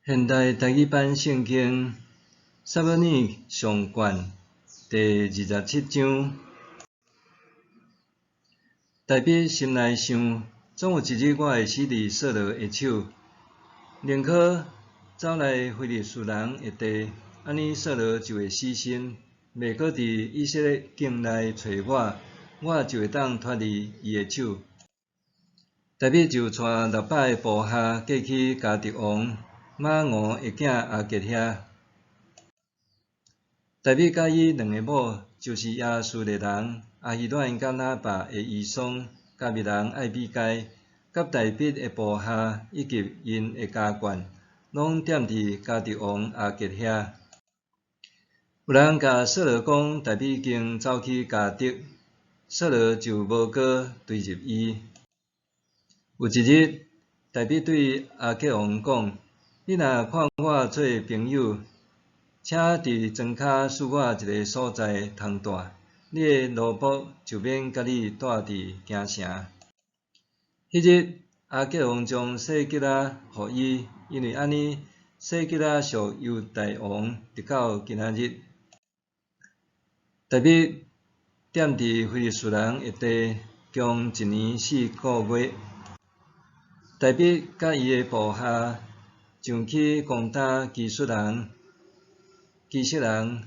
现代台语版圣经撒母耳上卷第27章。大笔心内想，总有一日我会死伫扫罗的手，宁可走来非利士人的地，安尼扫罗就会死身，袂搁伫以色列境内找我就会当脱离伊的手。大笔就带600个部下过去加特王马俄的囝阿杰遐。大笔甲伊2个某，就是亚述的人阿希乱甲拿巴的伊桑，甲密人艾比该，甲大笔的部下以及因的家眷，拢踮伫加特王阿杰遐。有人甲扫罗讲，大笔已经走去加特，扫罗就无搁追入伊。有一日，大笔对阿吉王讲：“你若看我做朋友，请伫庄骹赐我一个所在通住，你的奴仆就免甲你住伫京城。”迄日，阿吉王将细吉拉予伊，因为安尼细吉拉属犹大王，直到今仔日。大笔踮伫非利士人的地，共1年4个月。大笔甲伊的部下上去攻打基述人、基色人、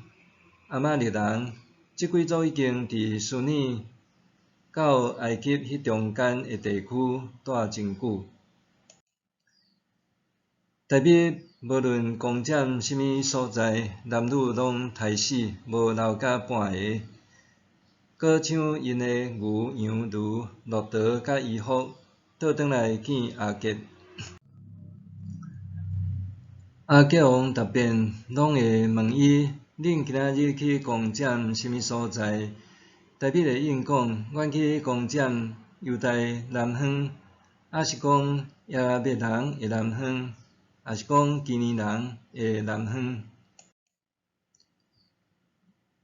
阿玛力人，即几组已经伫苏尼到埃及迄中间的地区住真久。大笔无论攻占什么所在，男女拢杀死，无留甲半个。搁抢因的牛、羊、驴、骆驼甲衣服，倒转来见阿杰。阿吉王逐遍拢会问伊：“恁今仔日去攻占什么所在？”大笔会应讲：“阮去攻占犹大南方，还是讲亚拉别人的南方，还是讲基尼人的南方？”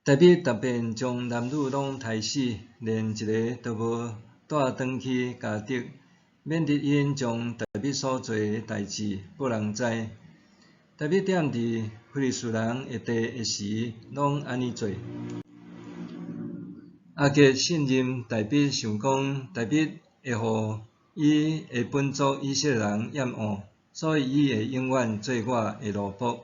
大笔逐遍将男女拢杀死，连一个都无带转去加特，免得因将大笔所做的代志报人知。大笔踮伫非利士人的地的时，拢安尼做。阿杰信任大笔，想讲大笔会互伊的本族以色列人厌恶，所以伊会永远做我的奴仆。